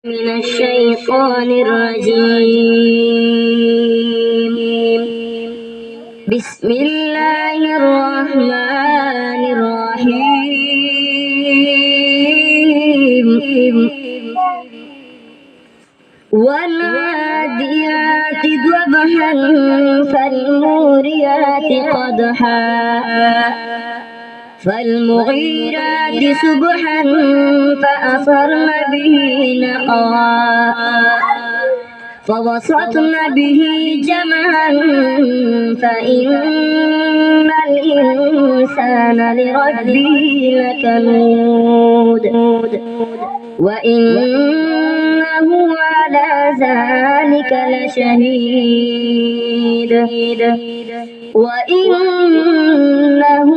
من الشيطان الرجيم. بسم الله الرحمن الرحيم. والعاديات ضبحا فالموريات قدحا فالمغيرات صبحا فأثرن به نقعا فوسطن به جمعا فإن الإنسان لربه لكنود وإنه على ذلك لشهيد وإنه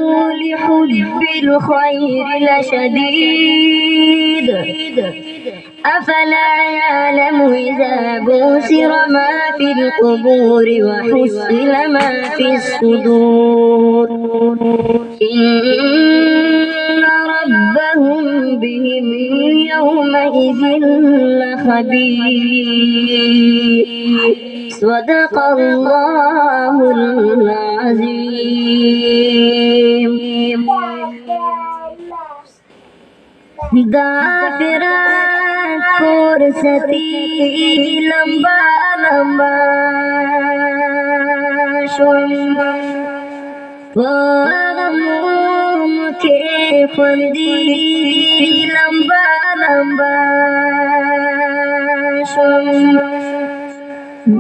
لحب الخير لشديد أفلا يعلم إذا بوسر ما في القبور وحصل ما في الصدور إن ربهم بهم يومئذ لخبير. صدق الله العظيم. दाफिरात फुर्सती लंबा लंबा मुखे फंदी लंबा लंबा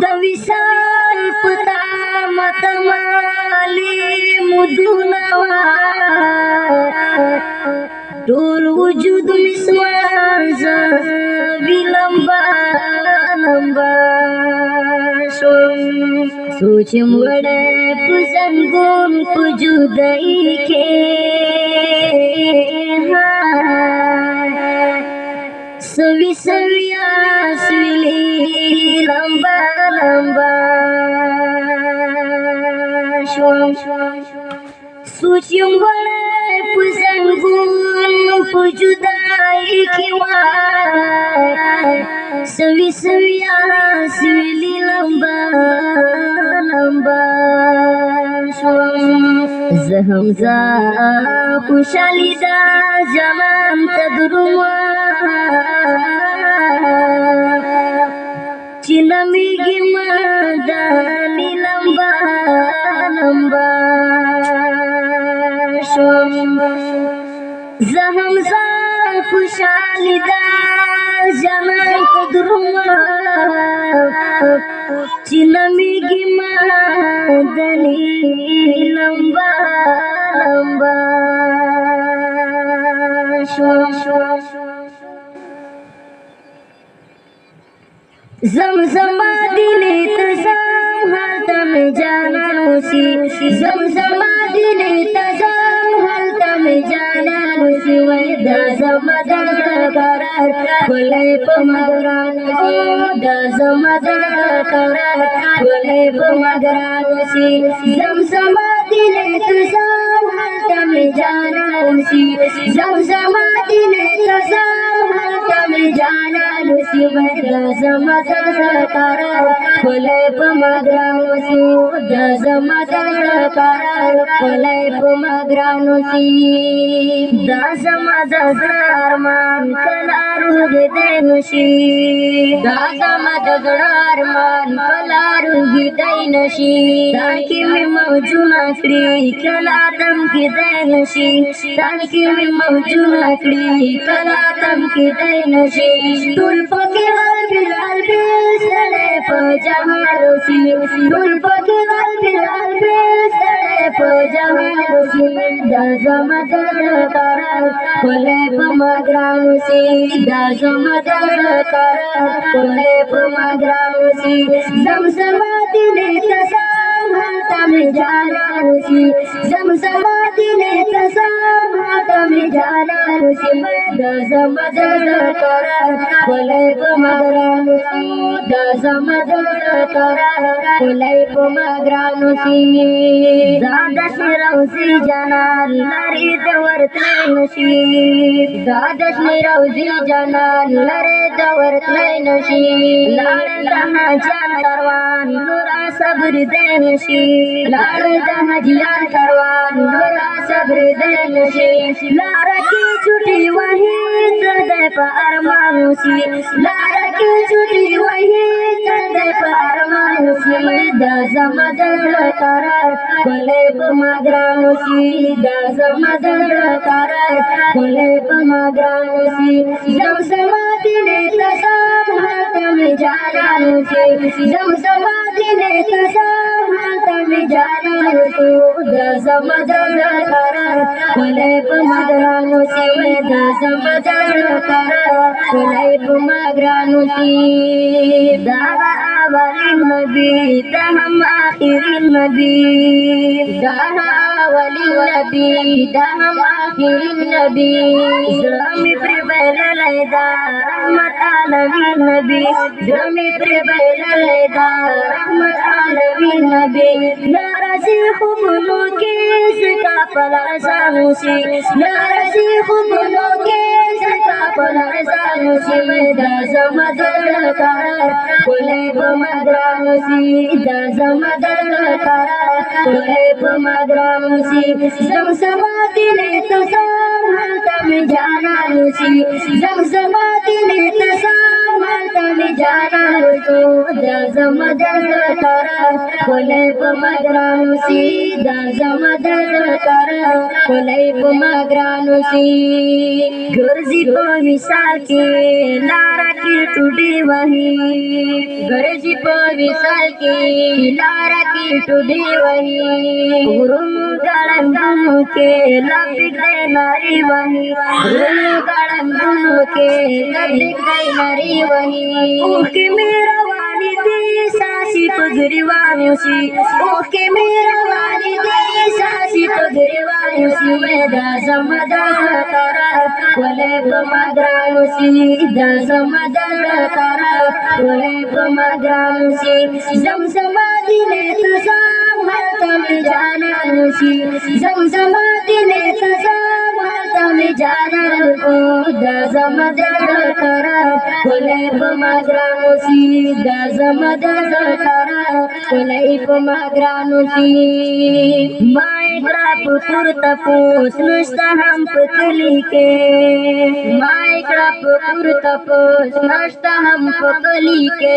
दविशाल पता मतमाली मुदुनवा टोल वजूद मिसवाज विलंबा लंबा सोच मुड़े पुजन गुम पुजुदई के सवी सविया स्विली लंबा लंबा सोच मुड़े पुजन गुम पुजुदाई किवा सवी सविया स्विली लंबा लंबा जहमजा खुशाली दा जमान तदरुमा चिलमिगी मदानी लंबा लंबा जहमजा खुशाली दा जमान तदरुमा चिलमिगी मदानी लंबा लंबा जमजमा दिले तजाम हालता में जाना नुसी जमजमा दिले तजाम हालता में जाना नुसी वैदा जमदन करार बोले पमगरान दा जमदन करार बोले पमगरान सी जमजमा दिले तजाम हालता में जाना नुसी जमजमा दिले तजाम हालता में जाना नुसी वैदा जमदन करार बोले पमगरान सी दा जमदन करार बोले पमगरान सी दा जमदन अरमान कलारू गिदैनशी दा जमदन अरमान कलारू गिदैनशी ताकि में मौजूना करी कलातम गिदैनशी ताकि में मौजूना करी कलातम गिदैनशी तुल पके बिलाल बे सड़े पजहारोसी तुल पके बिलाल बे सड़े पजहारोसी दा जमदन करार बोले पमगरानुसी दा जमदन करार बोले पमगरानुसी जमजमा दिले तजाम हालता में जाना नुसी जमजमा दिले तजाम Tami jalan si da zamadar kara kulai pemagranu si da zamadar kara kulai pemagranu si dada shirau si janan lari dawar tlain si dada shirau si janan lari dawar tlain si lar daha jan karwan nura sabr den si lar daha jan karwan nura sabr den si lar की छुट्टी वही चंदे पर मानुसी लार की छुट्टी वही चंदे पर मानुसी दजमदर कर कोले पमाग्रानुसी दजमदर कर कोले पमाग्रानुसी जम समाधि ने तसम हातम जानानुसी जम समाधि ने तसम हातम जानानुसी दजमदर कर कोले पमाग्रानुसी दजमदर कर कोले पमाग्रानुसी दावा अवलिन नबी दहम आखिरिन नबी दावा अवलिन नबी दहम आखिरिन नबी जमी प्रिबल लैदा रहमत आलमीन नबी जमी प्रिबल लैदा रहमत आलमीन नबी नाराजी खुबनो के इसका पला सानुसी नाराजी खुबनो के इसका पला सानुसी दजमदर कर कोले पमाग्रानुसी दजमदर कर कोले पमाग्रानुसी जम समाधि ने तसम हातम जानानुसी जम समाधि ने तसम हातम जानानुसी दजमदर कर कोले पमाग्रानुसी दजमदर कर कोले पमाग्रानुसी गुरजी को विशाल के लारा की टूटी वही गुरजी को विशाल के लारा की टूटी वही गुरुम गलम दुनु के लपिक दे नारी वही गुरुम गलम दुनु के लपिक दे नारी वही ओके मेरा वाली दे सासी पगरीवानुसी ओके मेरा वाली दे सासी पगरीवानुसी दजमदर कर कोले पमाग्रानुसी दजमदर कर कोले पमाग्रानुसी जम समाधि ने तसम हातम जानानुसी जम समाधि ने तसम हातम जानानुसी दजमदर कर कोले पमाग्रानुसी दजमदर कर कोले पमाग्रानुसी माइक्रा पुकुर तपोस नष्टा हम पतली के माइक्रा पुकुर तपोस नष्टा हम पतली के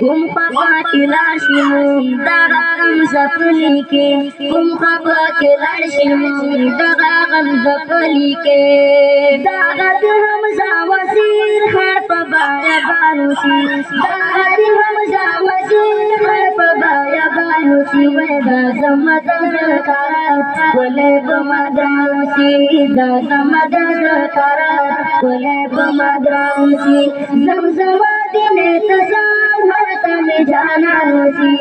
कुम पापा की लाशी मुम दगा गम जपली के कुम पापा की लाशी मुम दगा गम जपली के दागत हम जावसीर है पबाया बानुसी दागत हम जावसीर है पबाया बानुसी दजमदर कर कोले पमाग्रानुसी दजमदर कर कोले पमाग्रानुसी जमजमाति ने तसम हातम जानानुसी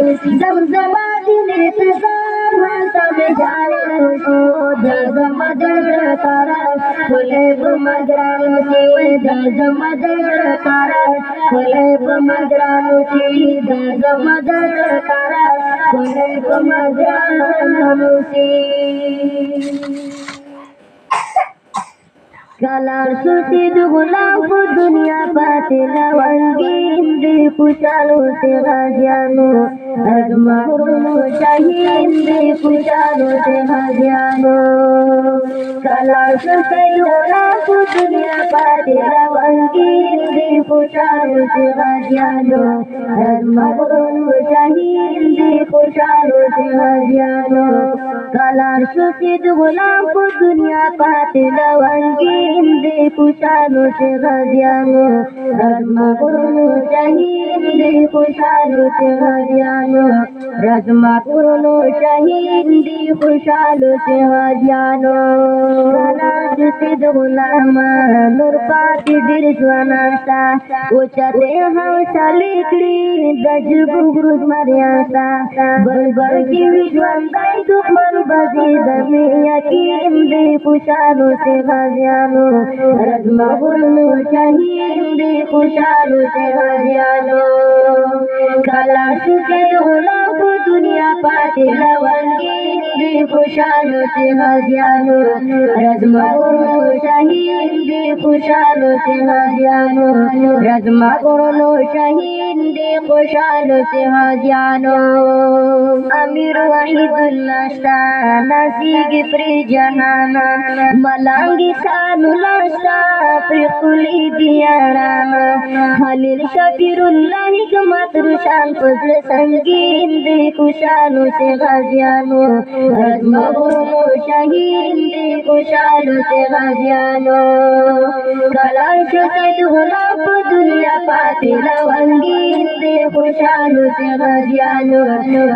जमजमाति ने तसम हातम जानानुसी दजमदर कर कोले पमाग्रानुसी दजमदर कर कोले पमाग्रानुसी दजमदर कर कोले पमाग्रानुसी Kalar suci dugulang pu dunia patila wangi indi pucalu sehajianu Admahurmu cahi indi pucalu sehajianu Kalar suci dugulang pu dunia patila wangi indi pucalu sehajianu Admahurmu cahi indi pucalu sehajianu Kalar suci dugulang pu dunia patila wangi indi pucalu sehajianu Admahurmu cahi indi pucalu sehajianu रजमा कुरनो शहीद दी खुशालो से हाजियानो नाज सिद गुलामा नूर पाती दिल स्वानासा उचते हम सालिकड़ी दजब गुरुज मरियासा बलबल की विश्वंदाई दुखमन बजी दमी यकीन दी खुशालो से हाजियानो रजमा कुरनो शहीद दी खुशालो से हाजियानो काला सुखे गुलाम को दुनिया पाते लवंगी दे खुशालो से हाजियानो रजमा कुरनो शहीद दे खुशालो से हाजियानो रजमा कुरनो शहीद दे खुशालो से हाजियानो अमीर वहीदुल्लाह शाह नसीगी प्री जहाना मलांगी सानुल्लाह शाह प्री कुली दियाराना खलील शफीरुल्लाह हिकमत रुशान फजल संगीन दे खुशालो से गाजियानो रजमा कुरनो शहीद दे खुशालो से गाजियानो कलाश से गुलाब दुनिया पाते लवंगी दे खुशालो से गाजियानो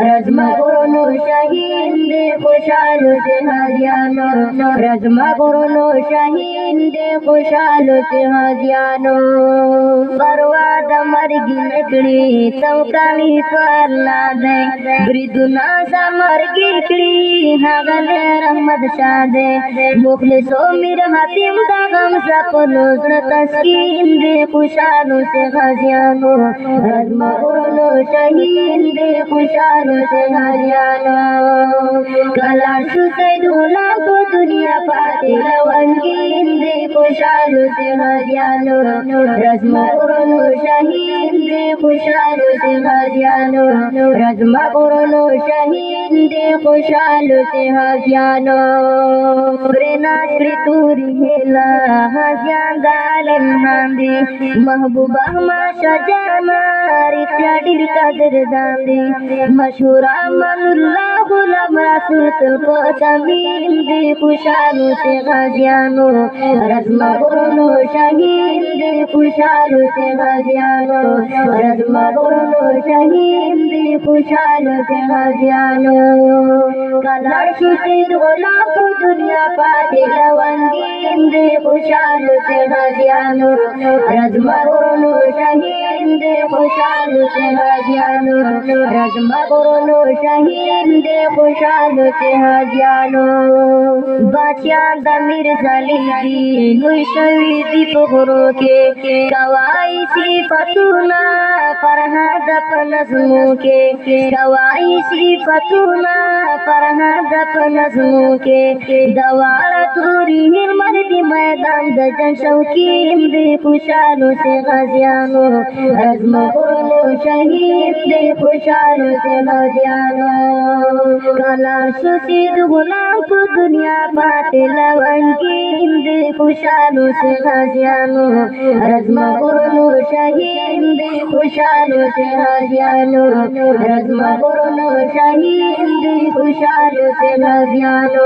रजमा कुरनो शहीद दे खुशालो से गाजियानो रजमा कुरनो शहीद दे खुशालो से गाजियानो बरवाद मरगी नकड़ी तवकाली परला दे ब्रिदुना सा मरगी कड़ी हागले रहमत शादे मुखलिसो मिर हातिम दा गम सा पलोजन तस्कीन दे खुशालो से गाजियानो रजमा कुरनो शहीद दे खुशालो से गाजियानो कलाशु से दूल्हा को दुनिया पाते लवंगी दे खुशालो से गाजियानो रजमा कुरनो शहीद दे खुशालो से गाजियानो रजमा कुरनो शहीद दे खुशालो से हाजियानो प्रेना कृतूरी हेला हाजियान दालन हांदी महबूबा मा शजाना रित्या डिर कदर दांदी मशहूरा मनुल्ला गुलाम रसूल तुल को तमीम दे खुशालो से गाजियानो रजमा कुरनो शहीद दे खुशालो से गाजियानो रजमा कुरनो शहीद दे खुशालो से गाजियानो कलाशु से गुलाब दुनिया पाते लवंगी दे खुशालो से गाजियानो रजमा कुरनो शहीद दे खुशालो से गाजियानो रजमा कुरनो शहीद दे खुशालो से हाजियानो बादशाह दमीर सलीदी नुशवी दीप गुरु के कवाई सी फतूना फरहाद नज़्मों के कवाई सी फतूना फरहाद नज़्मों के दवारा तूरी मर्दी मैदान दजन शौकीन दे खुशालो से गाजियानो रजमा कुरनो शहीद दे खुशालो से गाजियानो काला सुसीद गुलाम को दुनिया पाते लवंगी दे खुशालो से गाजियानो रजमा कुरनो शहीद दे खुशालो से गाजियानो रजमा कुरनो शहीद दे खुशालो से गाजियानो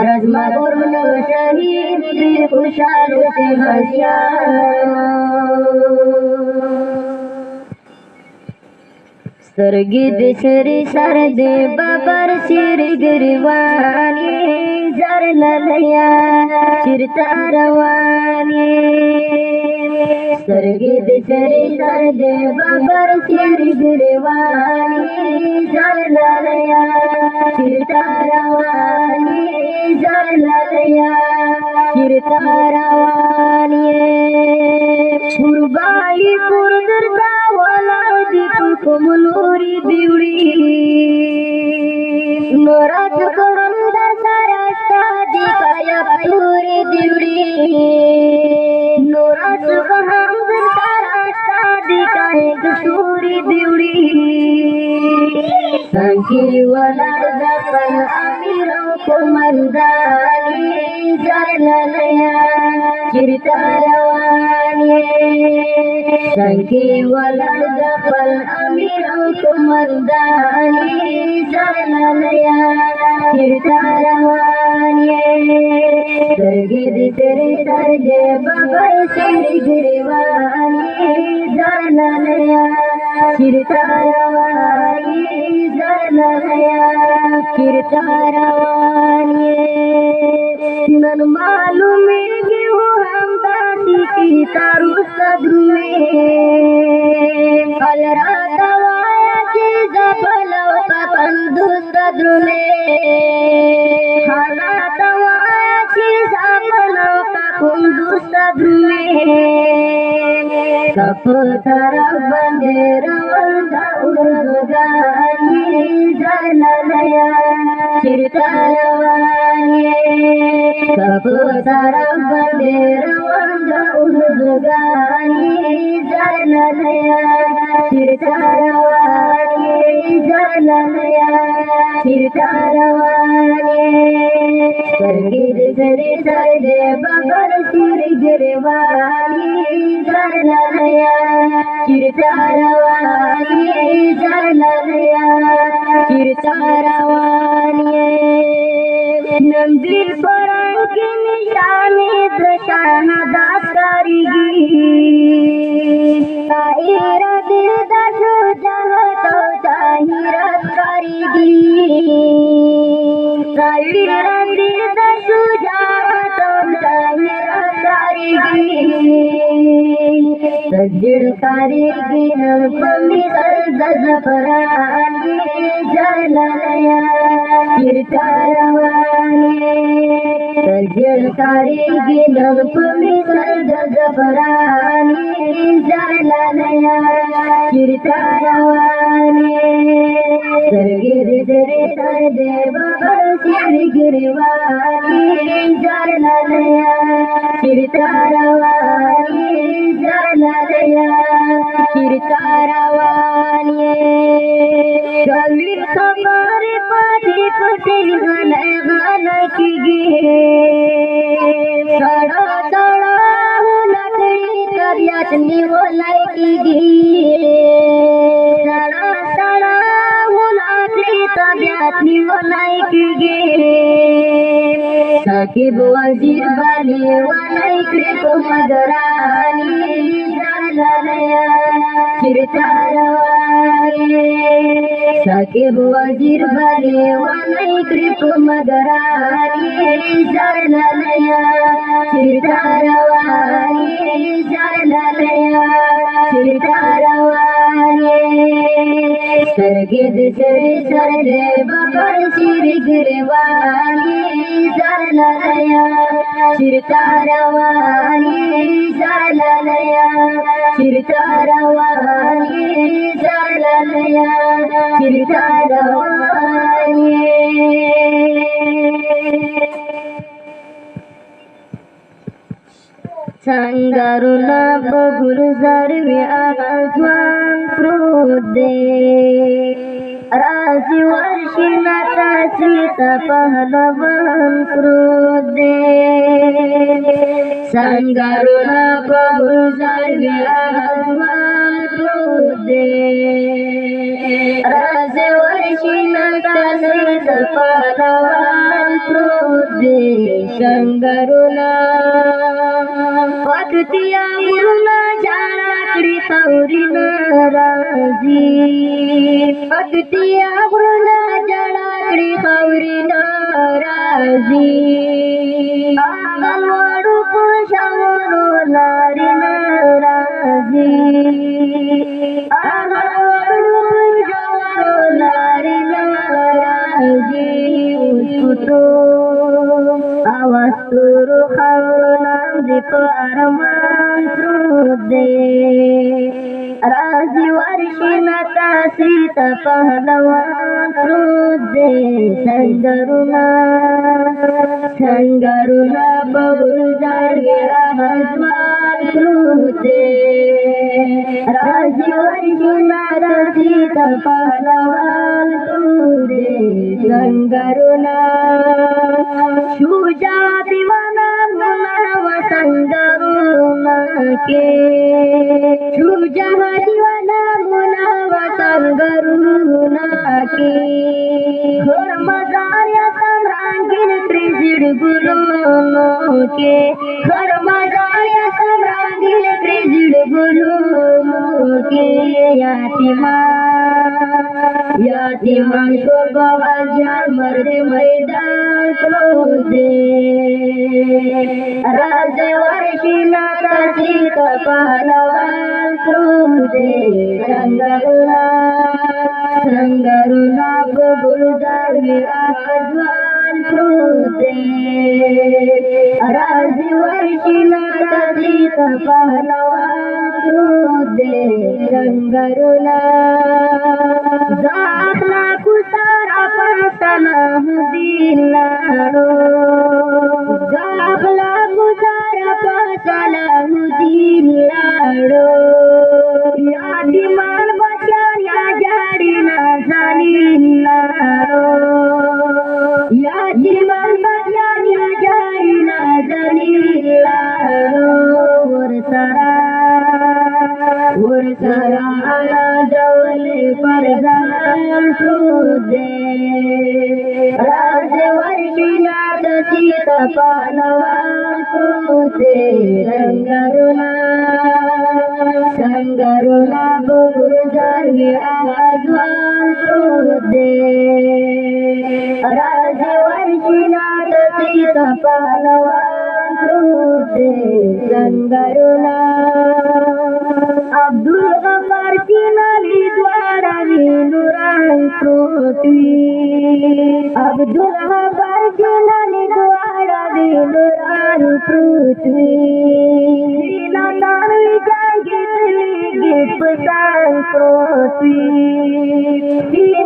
रजमा कुरनो शहीद दे खुशालो से गाजियानो सरगी दिसरी सरदे बाबर सिर गिरवानी जर ललया चिरता रवानी सरगी दिसरी सरदे बाबर सिर गिरवानी जर ललया चिरता रवानी जर ललया चिरता रवानी कुर्बानी कुर्दरता वाला दीप कोमलोरी दिवड़ी नोरात कोरंदा सारास्ता दिकाया पूरी दिवड़ी नोरात कोरंदा सारास्ता दिकाया पूरी दिवड़ी संकीरी वाला दफन अमीरों को मर्दानी जललया चिरता रवानी संकी वाला दफन अमीरों को मर्दानी जललया चिरता रवानी सरगिद तेरे सरगे बबर सिर गिरवानी जललया चिरता रवानी लया फिरता रवानी नन मालूम कि वो हम दासी की तारू सदरू में कल रात वाया की जबलों का पंदू सदरू में हालात वाया की जबलों का पंदू सदरू में कपतारा बंदेरा वंदा उर्गानी जललया चिरतारवानी कपतारा बंदेरा वंदा उर्गानी जललया चिरतारवानी जललया चिरतारवानी सरगिर सरे सरदे बबर सिर गिरवानी जललया चिरतारवानी जललया चिरतारवानी नंदी परां की निशानी दशाहदा करेगी ताहिरा दिल दशो जहाँ तो ताहिरा करेगी ताहिरा दिल दशो जहाँ तो ताहिरा करेगी सजड़ करेगी नरपमी दर्द जफरानी जललया चिरतारवानी सजड़ करेगी नरपमी दर्द जफरानी जललया चिरतारवानी सरगिर दरे सरदे बबर सिर गिरवानी जललया चिरतारवानी जललया चिरतारवानी कभी खबर पाठी पटे गल की गे सड़ा सड़ा लकड़ी तबियत निवलाई की गे सड़ा सड़ा लकड़ी तबियत निवलाई की गे साकिब वजीर बाली वालाई कृपो मदरानी जललया चिरतारवानी साकिब वजीर बाली वालाई कृपो मदरानी जललया चिरतारवानी जललया चिरतारवानी सरगिद सरे सरदे बबर सिर गिरवानी जललया चिरतारवानी जललया चिरतारवानी जललया चिरतारवानी संगरुना बगुल सर्वे आसमान क्रोधे राशि वर्षि नता सीत पहलवान क्रोधे संगरुना बगुल सर्वे आसमान क्रोधे राशि वर्षि नता सीत पहलवान क्रोधे संगरुना पततिया मुरुना झाडाकडी सावरी नाराजी पततिया मुरुना झाडाकडी सावरी नाराजी आंगणवाडू पुरुषावरो लारी नाराजी आंगणवाडू पुरुषावरो लारी नाराजी उसकुतो आवाज सुरू खावला दीप अरमान क्रोधे राजी वर्षि नता सीत पहलवान क्रोधे संगरुना बबुल जागे आसमान क्रोधे राजी वर्षि नता सीत पहलवान क्रोधे संगरुना शुजा दीवाना गुलाव संगरुना के शुजा दीवाना गुलाव संगरुना के घर मजाया सम्रांगिन त्रिजिड़ गुलों के घर मजाया सम्रांगिन त्रिजिड़ गुलों के यातिमा यातीमान शोभावान मर्द मैदान क्रोधे राजे वर्षीना सीत पहलवान क्रोधे संगरुना बुलदार आजवान क्रोधे राजे वर्षीना सीत पहलवान क्रोधे संगरुना दाखला कुसारा पासना दिलाड़ो दाखला कुसारा पासना दिलाड़ो यादी मान बचाया जाड़ी ना जानिलाड़ो यादी मान बचाया जाड़ी ना जानिलाड़ो वर्षरा आला जवले परदान क्रोधे राजे वर्षीनाथ सीत पहलवान क्रोधे संगरुना बुलदार आजवान क्रोधे राजे वर्षीनाथ सीत पहलवान क्रोधे संगरुना अब्दुल गफार की नाली द्वारा नुरान पृथ्वी अब्दुल गफार की नाली द्वारा नुरान पृथ्वी नातान जागी गिफ्तान पृथ्वी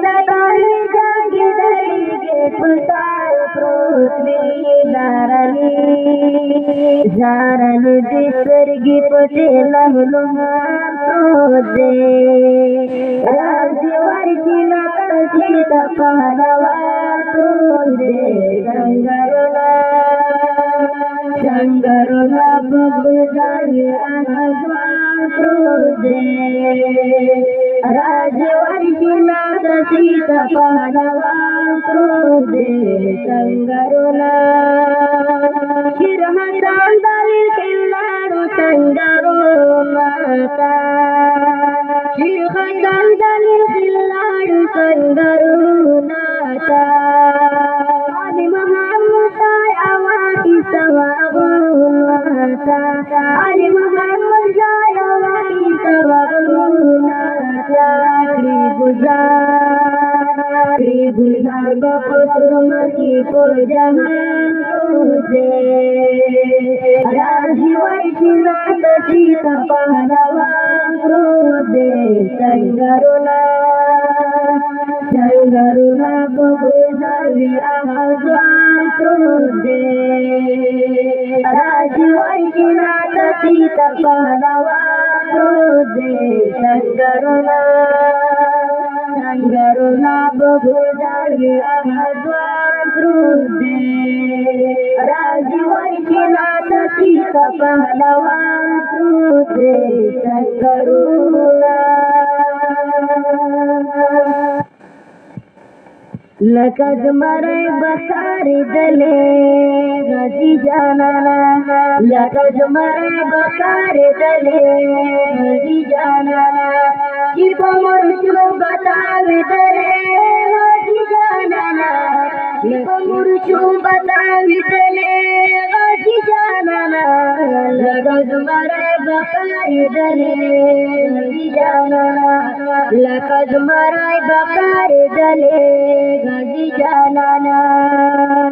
नातान जागी गिफ्तान पृथ्वी जारन दिसर्गी पटेल हनुमान क्रोधे राज्य वर्षीना सीत पहलवान क्रोधे संगरुना बुलदार आजवान क्रोधे राज्य वर्षीना सीत पहलवान क्रोधे संगरुना शिरहसान दलिल खिलाड़ू संगरुना शिरहसान दलिल खिलाड़ू संगरुना अली मोहम्मद आवाज़ी सवागुना अली मोहम्मद आवाज़ी सवागुना गुजार बपुत्र मसी को जहान क्रोधे राजी वर्षीनाथ सीत पहलवान क्रोधे संगरुना बुलदार आजवान क्रोधे राजी वर्षीनाथ सीत पहलवान क्रोधे संगरुना बुलदार आजवान क्रोधे राजी वर्षीनाथ सीत पहलवान क्रोधे संगरुना लकद मरे बसारी दले गजी जानाना लकद मरे बसारी दले गजी जानाना शिपो मुर्शो बतावे दले गजी जानाना शिपो मुर्शो बतावे दले गजी जानाना लकद मरे बसारी दले गजी जानाना लकद मरे बसारी दले गजी जानाना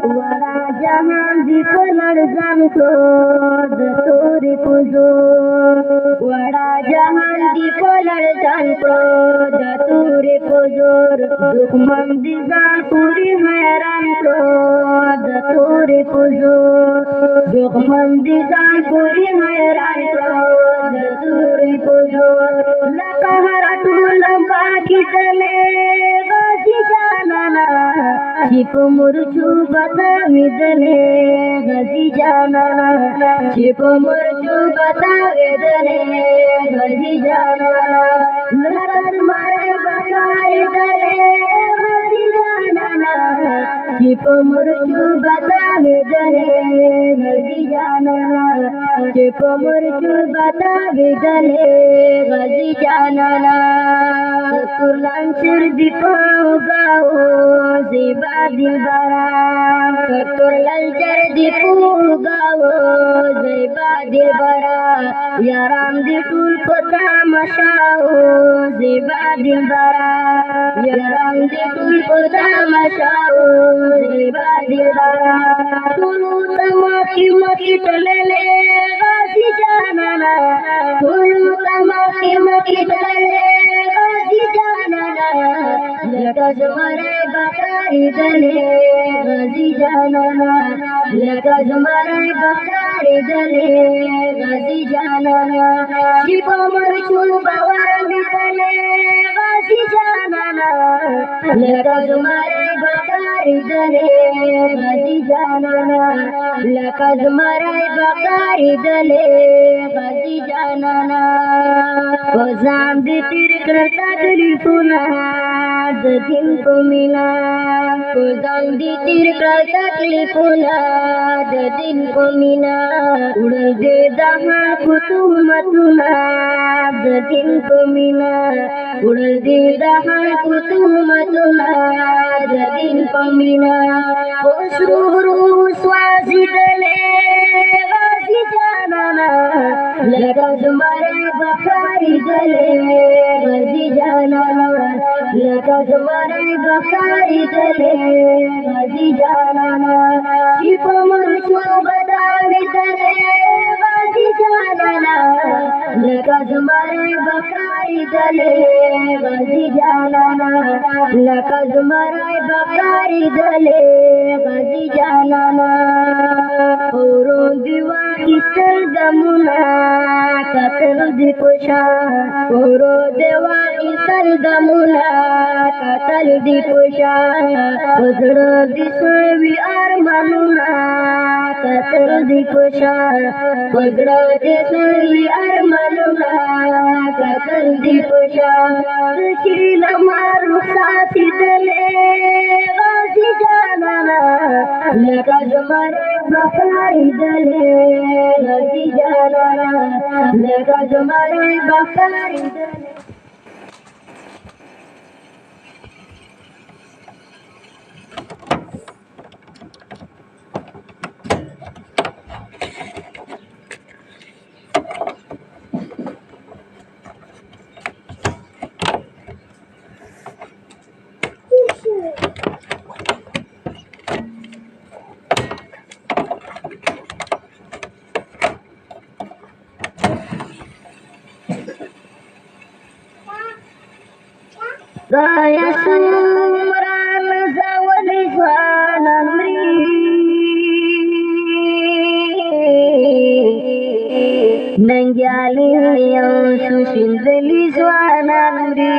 वरा जहान दीपनर जान को दतोरी पुजो वरा जहान दीपनर जान को दतोरी पुजो दुश्मन दिजान पूरी हैरान को दतोरी पुजो दुश्मन दिजान पूरी हैरान को दतोरी पुजो लकहरा टूलंबा की तले गजी जानाना शिप मुर्चू बतावी दले गजी जानाना शिप मुर्चू बतावे दले गजी जानाना नरद मारे बताई दले गजी जानाना शिप मुर्चू बतावे दले गजी जानाना शिप मुर्चू बतावे दले गजी जानाना Lancur di pugao Ziba dilbara Ketur lancar di pugao Ziba dilbara Yaram di tul pertama syau Ziba dilbara Yaram di tul pertama syau Ziba dilbara Tulu maki telele Ghazi janana Tulu maki telele Ghazi janana Laka zumare bakari dale Ghazi janana Laka zumare bakari dale Ghazi janana Shipa marchul bawani dale Ghazi janana Laka zumare bakari dale Ghazi janana Laka zumare bakari dale Ghazi janana Kozam di tir kerta telefona Din ko mina Kozam di tir kerta telefona Din ko mina Udah de daha kutum matuna Din ko mina Udah de daha kutum matuna Din ko mina Osruru swazi dale Ghazi janana Laka zumare bakari dale Ghazi janana Laka zumare bakari dale Ghazi janana Shipa marchul badani dale Ghazi janana Laka zumare bakari dale Ghazi janana Laka zumare bakari dale Ghazi janana Orang diwa isar damuna Katal di pusha Orang dewa isar damuna Katal di pusha Udra di sawi armanuna Katal di pusha Udra di sawi armanuna Katal di pusha Kecila maruk sasi dale Ghazi janana Laka zumare bakari dale Ghazi janana Laka zumare bakari dale Gaya sumran zawali zwanamri Nangyali yang susin deli zwanamri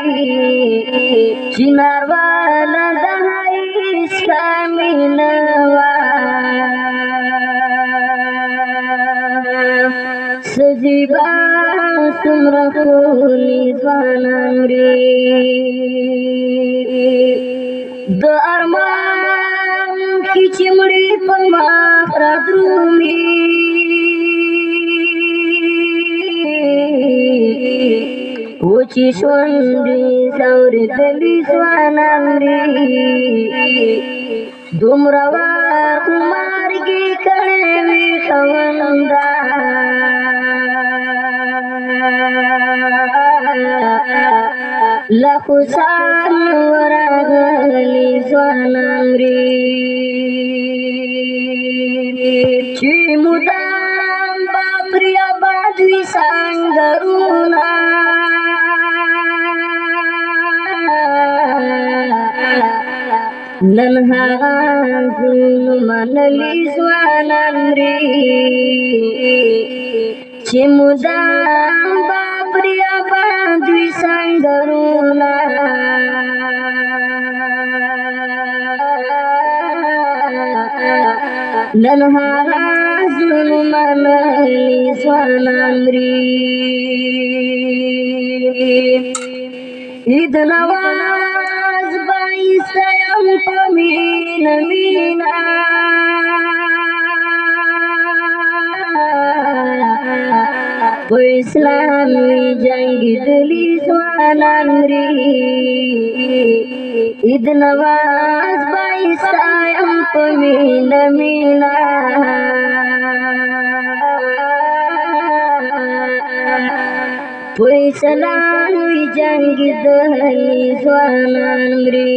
Sinarwala dahais kami nawa Sejibang sumra kuli zwanamri The arman kicimri pemakra drumi Uci sundi sauri deli swanamri Dumrawa kumargi kanevi kawanda Lakusan waragali swanamri Cimudam bapriya badwi sanggaruna Nanhagan manali swanamri Cimudam bapriya badwi sanggaruna Nanhagan manali swanamri Idnawaz bai sayang pamina mina Islami jangi dili swanamri id nawaz bai sayam pamina mina Islami jangi dili swanamri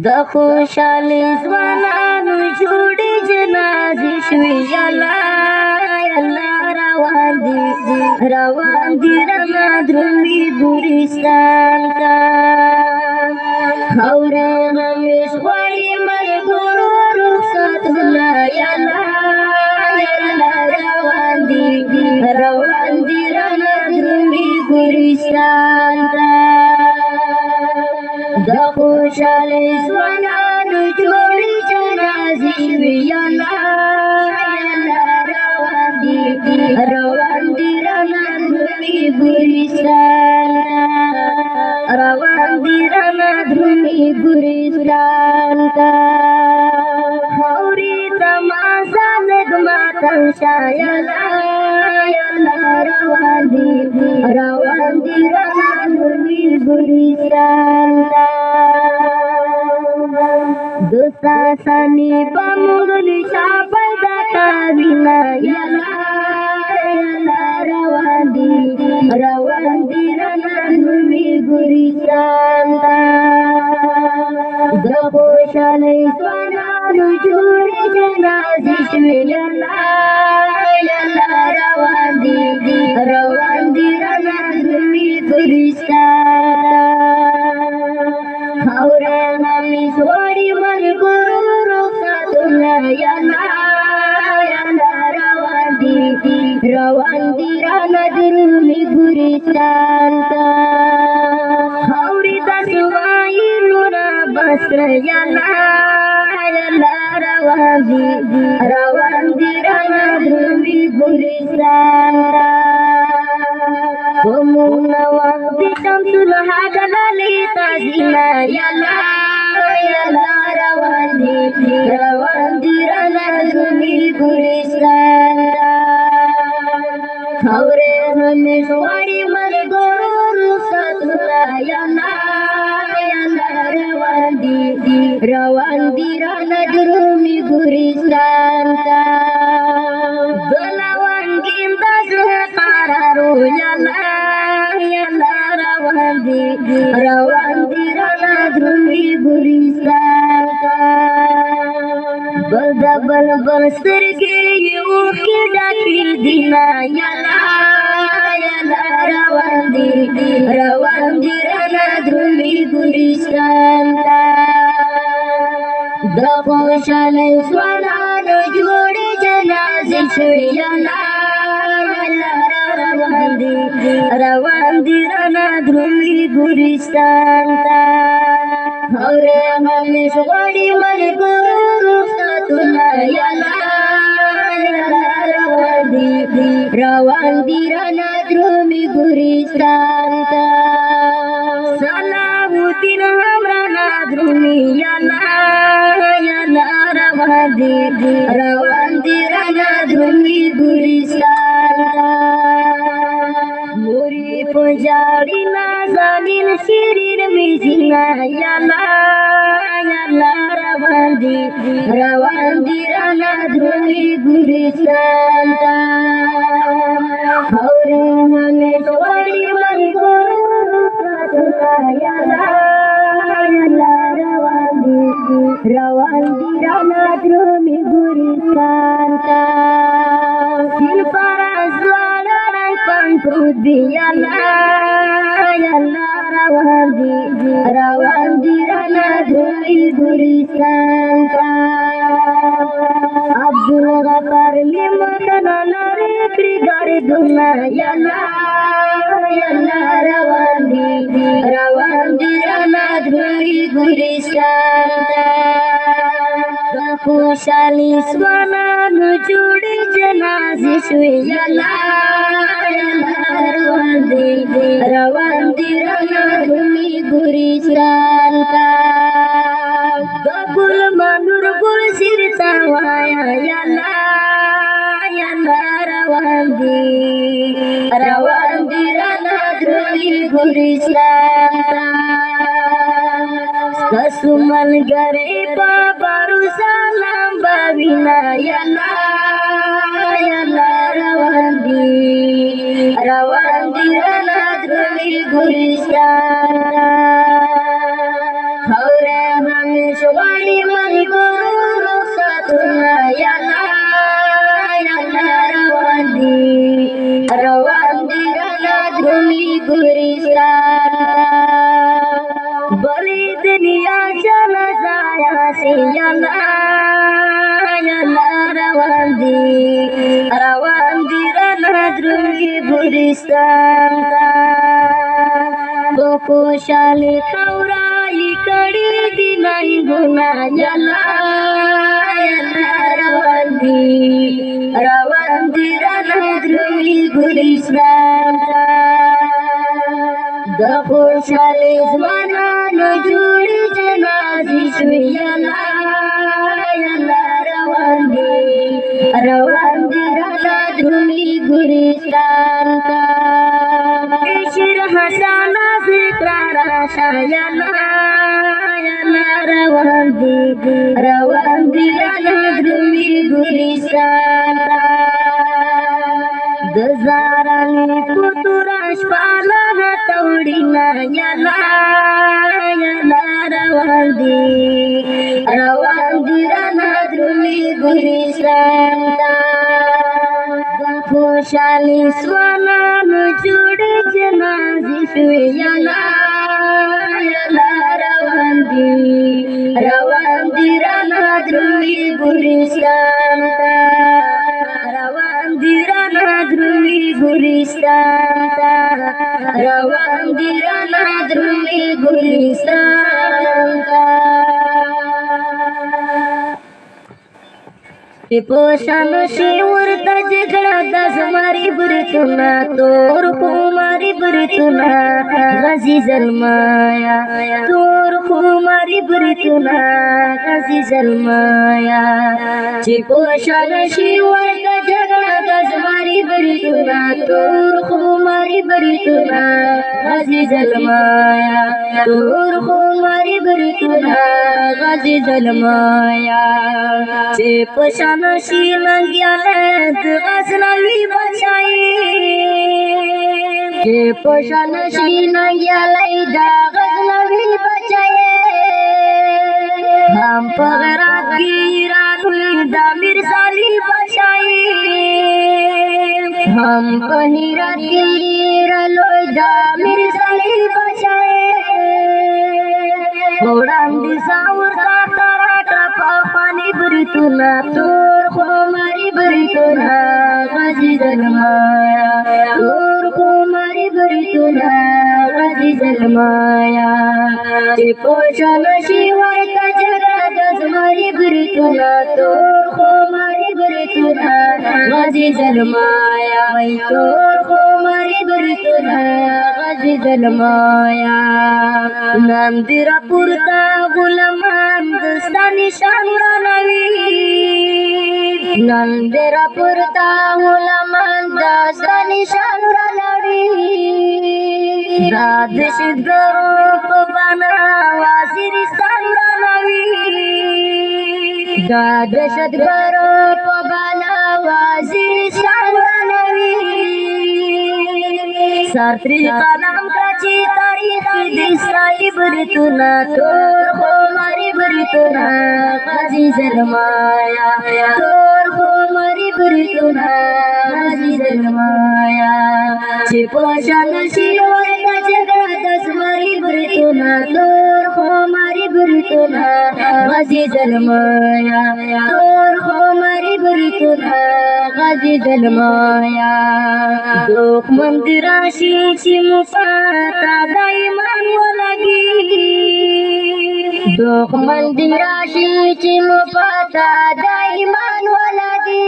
da خوشالي ځوانانو جوړې جنازې شوې الله روان دي رڼا درومي ګورستان ته خاورې همیش غواړي ملګرو رخصتونه روان دي رڼا درومي ګورستان ته da خوشالي ځوانانو جوړې جنازې شوې روان دي رڼا درومي ګورستان ته خاورې ته مازه لږ ماتم شه روان دي رڼا درومي ګورستان ته دوستا سانی بمغلی شا پیدا کابینا روان دی رڼا درومي ګورستان ته د خوشالۍ ځوانانو جوړې جنازې شوې روان دي رڼا درومي ګورستان ته خاورې همیش غواړي ملګرو رخصتونه روان دي رڼا درومي ګورستان ته خاورې داسې وایي نوره بس روان دي رڼا درومي ګورستان ته ومونا وقت شمس الحق لالي تازينا روان دي رڼا درومي ګورستان ته خاورې همیش غواړي ملګرو رخصتونه روان دي رڼا درومي ګورستان ته د لونګین د زړه قرارو روان دي رڼا درومي ګورستان ته بل سترګې یې اوښکې ډکې دینه روان دي رڼا درومي ګورستان ته د خوشالۍ ځوانانو جوړې جنازې شوې روان دي رڼا درومي ګورستان ته خاورې همیش غواړي ملګرو رخصتونه روان دي رڼا درومي ګورستان ته صلاحالدین هم رڼا درومي روان دي رڼا درومي ګورستان ته موري په جاړي نازنین شیرین میزینا روان دي رڼا درومي ګورستان ته خاورې همیش غواړي ملګرو رخصتونه روان دي رڼا درومي ګورستان ته سپین فرس دواړه رنګ پنډ پروت دي روان دي رڼا درومي ګورستان ته عبدالغفار مخونه لرې کړي ګردونه روان دي رڼا درومي ګورستان ته د خوشالۍ ځوانانو جوړې جنازې شوې روان دي رڼا درومي ګورستان ته د ګل منور sawaya ya Allah rawandi rana druli gurisanta kasuman gare baru salam babina ya Allah rawandi rana druli gurisanta haure ham shwari man guru satuna ya rawandi rana druli gurisanta bali dunia jana saya siyana rawandi rana druli gurisanta boko shali khaurai kadi dinai guna rawandi rana druli gurisanta boko shali zmana no judi janazi shuyana rawandi rana druli gurisanta ishir hasana zikrara shayana rawandi rana druli gurisanta gazarani putura shpalana taudina rawandi rana druli gurisanta khoshali swana nu jude janazi shuyana rawandi rana druli gurisanta rawandi rana druli gurisanta rawandi rana druli gurisanta पोषण शिवर तजगड़ा दसमारी बुरतुना तोर कुमारी बुरतुना गजी जलमाया तोर कुमारी बुरतुना गजी जलमाया पोषण शिवर तजगड़ा दसमारी बुरतुना तोर कुमारी बुरतुना गजी जलमाया तोर कुमारी बुरतुना गजी जलमाया पोषण शील ज्ञान गजनवी बचाई पोषण शील ज्ञान गजनवी बचाए हम पगरा गिरानुई दामिर साली बचाई हम पहिरा गिरलोई दामिर साली बचाए घोड़ां दिसावर तारा पानी बरितुना तोर कुमारी बरितुना गजी जलमाया तोर कुमारी बरितुना गजी जलमाया पोषण शिवाय का जगड़ा दसमारी बरितुना तोर कुमारी बरितुना गजी जलमाया तोर कुमारी बरितुना गजी जलमाया नंदिरा पुरता गुलामान दस्तानी शानुरा नवी नंदिरा पुरता गुलामान दस्तानी शानुरा नवी दादश गरूप बना वासिरी शानुरा नवी दादश गरूप बना वासिरी शानुरा नवी सार्त्री का नाम प्राची तारीख दिसाई बरितुना तोर कुमारी बरितुना गजी जलमाया तोर कुमारी बरितुना गजी जलमाया पोषण शिवाय का जगड़ा दसमारी बरितुना तोर कुमारी बरितुना गजी जलमाया तोर कुमारी बरितुना गजी जलमाया लोक मंदिराशी चिमुपाता दाईमान लगी लोक मंदिराशी चिमुपाता दाईमान लगी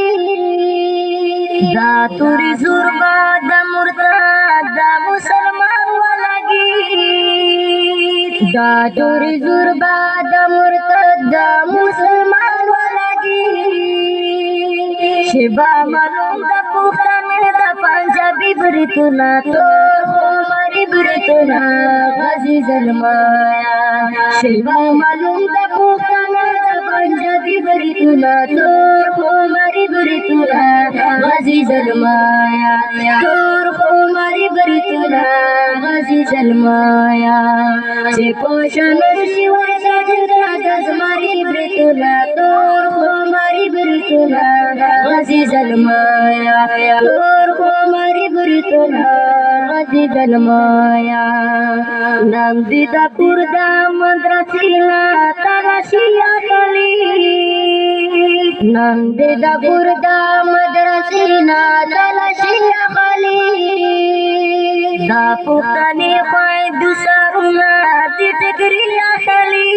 दातुरी जुर्बा दमुर्ता दा मुसलमान लगी दातुरी जुर्बा दमुर्ता दा मुसलमान लगी شبا معلوم د پښتنه د پنجابي بریتونه تور خماري بریتونه غازي زلمایا شبا معلوم د پښتنه د پنجابي بریتونه تور خماري بریتونه غازي زلمایا تور خماري بریتونه غازي زلمایا چې پوښن شي ورته د زماري بریتونه تور خماري بریتونه غازي زلمایا تور خماري بریتونه غازي زلمایا نام دې د پوردا مدرسې لا ترشیا کلی نام دې د پوردا مدرسې لا ترشیا کلی دا پښتنې خویند سرونه دې ټکري اخلي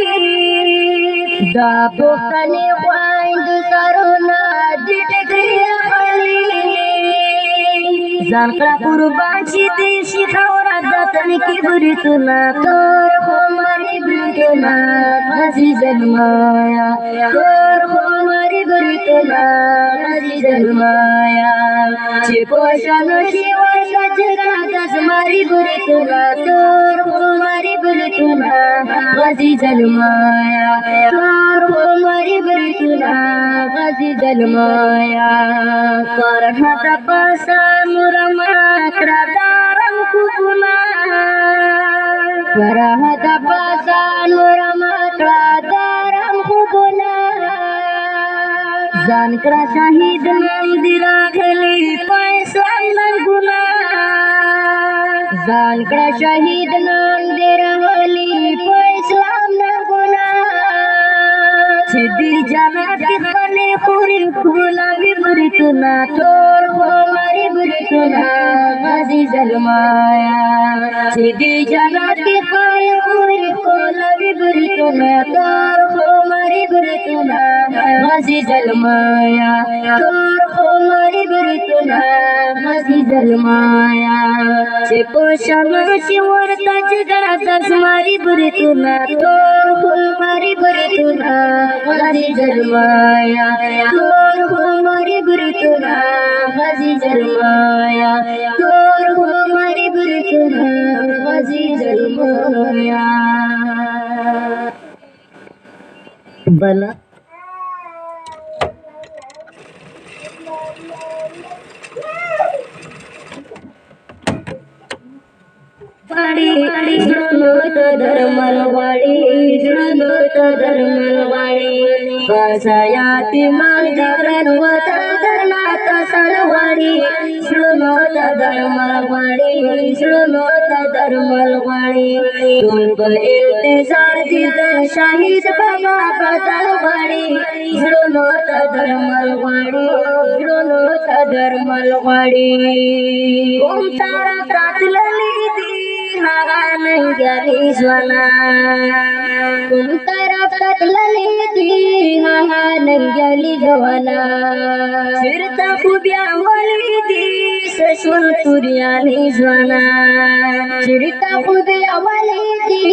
دا پښتنې خویند سرونه دې ټکري اخلي ځان کړه قربان چې دې شي خاوره د تن کې بریتونه تور خماري بریتونه غازي زلمایا تور خماري بریتونه غازي زلمایا چې پوښن شي ورته جګړه د زماري بریتونه تور خماري بریتونه غازي زلمایا تور خماري بریتونه غازي زلمایا کرهه د پاسه مرما کړه دارم خوبونه کرهه د پاسه مرما کړه دارم خوبونه ځان کړه شهید نن دې راغلی په اسلام لنګونه ځان کړه شهید نن دې راغلی په اسلام لنګونه چې دې جنت کې خپلې خورې ښکلاوي بریتونه تور خماري بریتونه غازي زلمایا چې دې جنت کې خپلې خورې ښکلاوي بریتونه تور خماري بریتونه غازي زلمایا تور خماري بریتونه غازي زلمایا چې پوښن شي ورته جګړه د زماري بریتونه تور خماري بریتونه غازي زلمایا تور خماري بریتونه غازي زلمایا تور خماري بریتونه غازي زلمایا بلا زړونو ته درمل غواړي زړونو ته درمل غواړي فسایاتي مال ګران وطن درنا تسل غواړي زړونو ته درمل غواړي زړونو ته درمل غواړي ټول په انتظار دي د شهید بابا بدل غواړي زړونو ته درمل غواړي زړونو ته درمل غواړي کوم طرف راتللی دي هغه ننګیالي ځوانه کوم طرف تللی دي هغه ننګیالي ځوانه چېرته خو بیا ولې دي څه شول توریاني ځوانه چېرته خو بیا ولې دي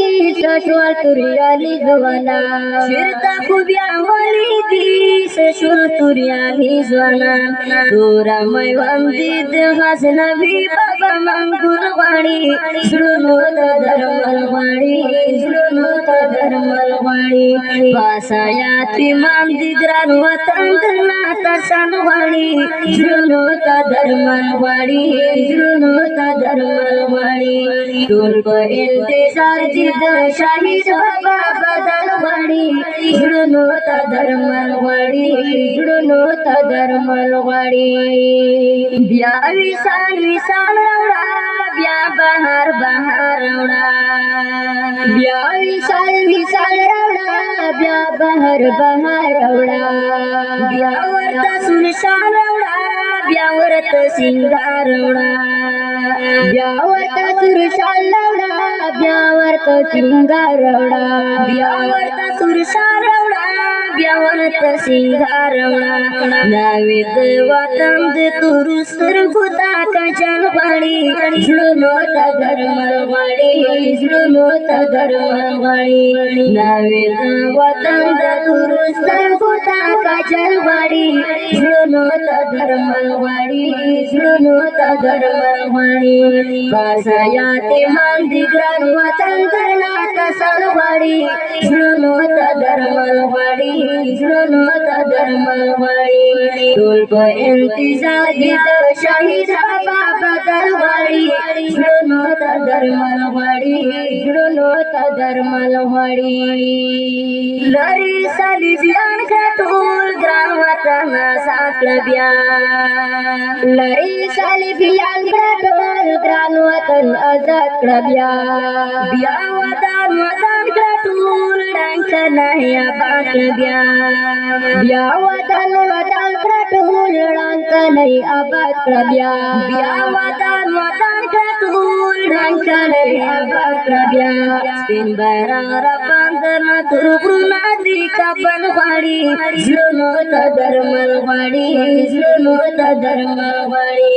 څه شول توریاني ځوانه چېرته خو بیا ولې دي څه شول توریاني ځوانه توره میوند دي د غزنوي بابا منګول غواړي زړونو ته درمل غواړي زړونو ته درمل غواړي فسایاتي مال دي ګران وطن درنا تسل غواړي زړونو ته درمل غواړي زړونو ته درمل غواړي ټول په انتظار دي د شهید بابا بدل غواړي زړونو ته درمل غواړي زړونو ته درمل غواړي بیا وصال وصال راوړه بیا بهار بهار راوړه بیا وصال وصال راوړه بیا بهار بهار راوړه بیا ورته سنشان راوړه بیا ورته سنگار راوړه بیا ورته سرشان راوړه بیا ورته سنگار راوړه بیا ورته سرشان راوړه بیا ورته سنگار راوړه ناوې د وطن د تورو سترګو تا کجل غواړي زړونو ته درمل غواړي زړونو ته درمل غواړي ناوې د وطن د تورو سترګو تا काजलवाडी झुनो त धर्मवाडी झुनो त धर्मवाडी बसयाते मंदी ग्रान वतन करनाथ सलवाडी झुनो त धर्मवाडी झुनो त धर्मवाडी टोल को इंतजार गीत शहीद बाबा दरवाडी झुनो त धर्मवाडी झुनो त धर्मवाडी लरी साली बियान खटूल ग्राम वतन साकलबिया लरी साली बियान खटूल ग्राम वतन आजाद क्लबिया बिया वतन खटूल डंक नया बाकलबिया बिया वतन खटूल डंक नई आबाद क्लबिया बिया वतन खटूल डंक नई आबाद क्लबिया स्पिन बरारा पंदर तुरुना दी कबनवाडी झुनो त धर्मवाडी झुनो त धर्मवाडी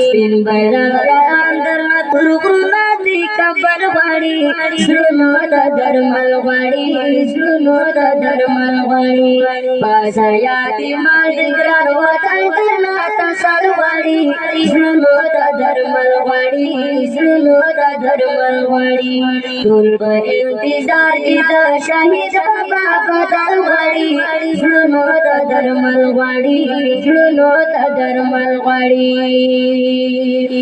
स्पिन बरारा पंदर तुरुना दी कबनवाडी झुनो त धर्मवाडी झुनो त धर्मवाडी बसयाती मंदी ग्रान वतन करनाथ सलवाडी झुनो त धर्मवाडी झुनो त धर्मवाडी टोल को इंतजार गीत शहीद बाबा दरवाडी झुनो त धर्मवाडी झुनो त धर्मवाडी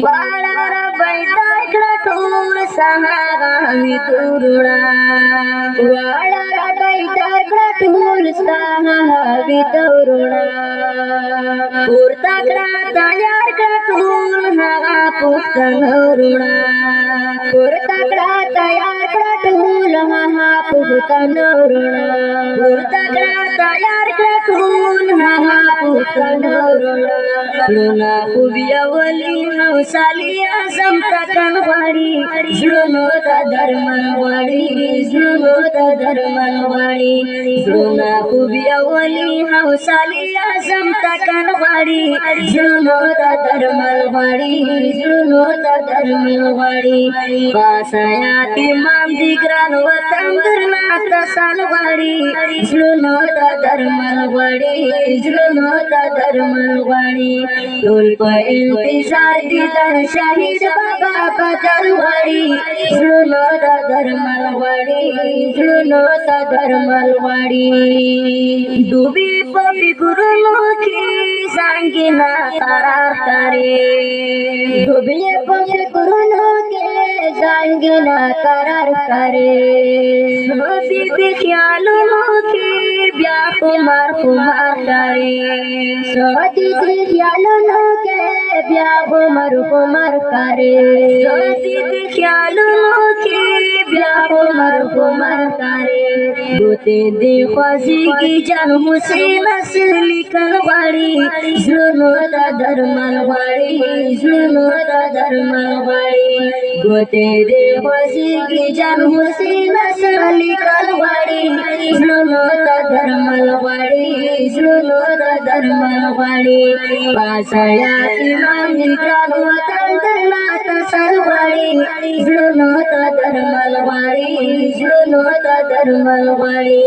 वाडार बैठक टोल सहारा मी तुरुणा वाडार बैठक टोल सहारा मी तुरुणा पुरताकडा तयार टोल हा पुस्तनरुणा पुरताकडा तयार टोल हा पुस्तनरुणा पुरताकडा तयार टोल हा पुस्तनरुणा लुना कुबियावली नवसाली आजम तकनवाडी झुनो त धर्मवाडी झुनो त धर्मवाडी लुना कुबियावली नवसाली आजम तकनवाडी झुनो त धर्मवाडी झुनो त धर्मवाडी बसयाती मंदी ग्रान वतन करनाथ सलवाडी झुनो त धर्मवाडी झुनो त धर्मवाडी टोल को इंतजार गीत शहीद बाबा दरवाडी झुनो त धर्मवाडी झुनो त धर्मवाडी डुबी पपी गुरुमुखी सांगिना करार करे डुबी पपी गुरुमुखी सांगिना करार करे सोती ख्याल मुखी ब्या कुमार करे सोती ख्याल मुखी ब्या कुमार करे सोती ख्याल मुखी ब्या कुमार करे गोते दे ख्वाजी की जान हुसैन असली कलवाड़ी झुनो त धर्मवाडी झुनो त धर्मवाडी गोते दे ख्वाजी की जान हुसैन असली कलवाड़ी झुनो त धर्मवाडी झुनो त धर्मवाडी बसयाती मंदी ग्रान वतन करनाथ सलवाडी झुनो त धर्मवाडी झुनो त धर्मवाडी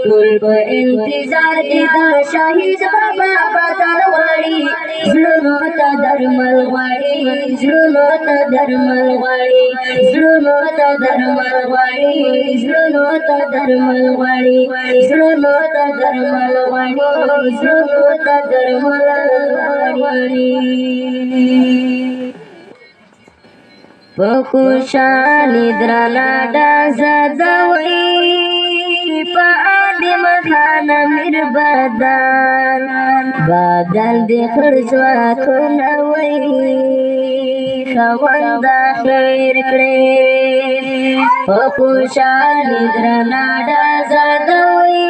टोल को इंतजार गीत शहीद बाबा दरवाडी झुनो त धर्मवाडी झुनो त धर्मवाडी झुनो त धर्मवाडी झुनो त धर्मवाडी झुनो त धर्मवाडी झुनो त धर्मवाडी पकुशा निद्राला डाजदवई पादे मखान मिरबदान बादल देखड़ स्वाखनवई खवंदा खैर करे पकुशा निद्राला डाजदवई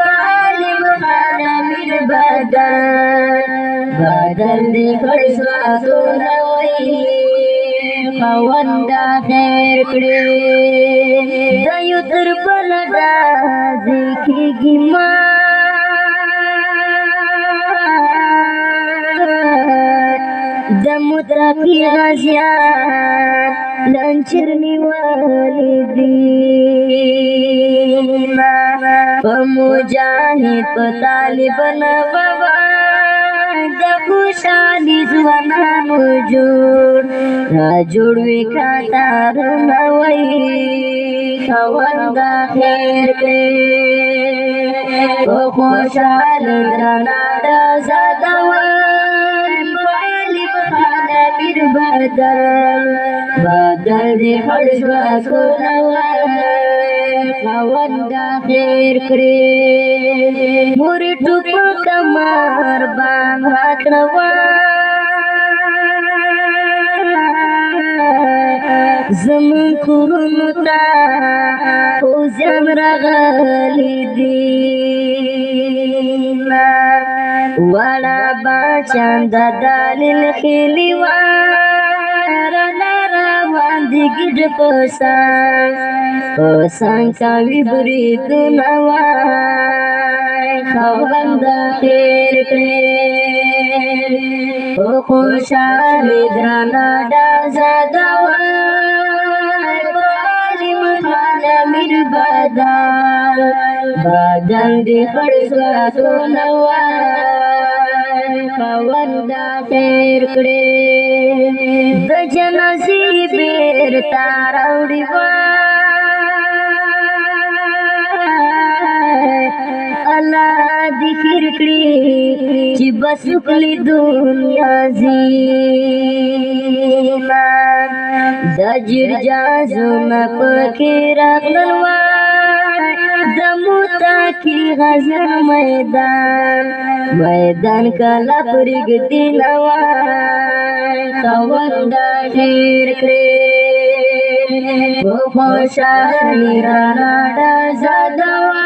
पादे मखान मिरबदान बादल देखड़ स्वाखनवई खवंदा खैर करे दयुतर पलटा देखी जमुद्रा की गजिया لنچر نیوالی دینا په مجاهد په طالب نبوا د خوشالي ځوانانو جوړ را جوړ وي کاتارونه وای خوند خیر کړي په خوشال درنا د زادوان مالک خانه بیر بدل دی خړشوا کولوا خوند خیر کړي مور ټوپ کمر باندې راکړوا زمون کورونو ته اوزان راغلي دینا وړا بچان د دلیل خلی واره روان دي ګډ پسان کوي بریدونه وای خوند خیر کړي او خوشالي درانه د زادوان پالم خانه میر بدل دی خړسوا سونوای خوند خیر کړي د جنازې بیر تاروړي الله دی خیر کړي چې بس کلی دنیا زینا د جرجازونه پکې راغلل د موتا کی غزل میدان کلا پرګدي نوای خوند خیر کړي په خوشالي رانا د زادوان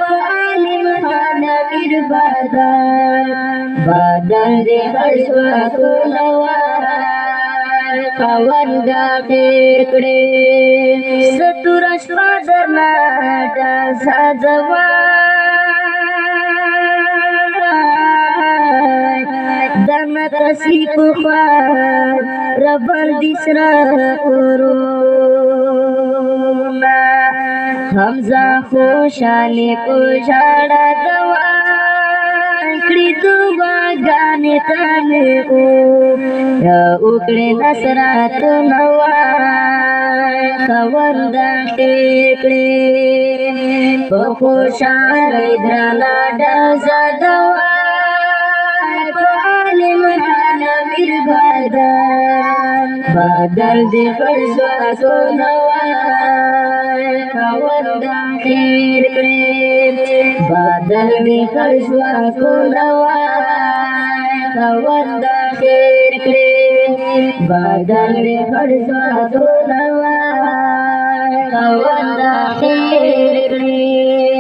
پالم خانه بیر بدل دی خړشوا کولوای خوند خیر کړي ستور شوا درنا د زادوان دنا کسی پخوان ربل دیسرا اورونا حمزه خوشالی پوشاڑا دوان کڑی دعاگانی تانے یا اکڑی نصرات نوان خوند خیر کړي په خوشالی درانا د زادوان پالم خانه میر بدل دی خړسوا سونوای خوند خیر کړي بدل دی خړسوا سونوای خوند خیر کړي بدل دی خړسوا سونوای خوند خیر کړي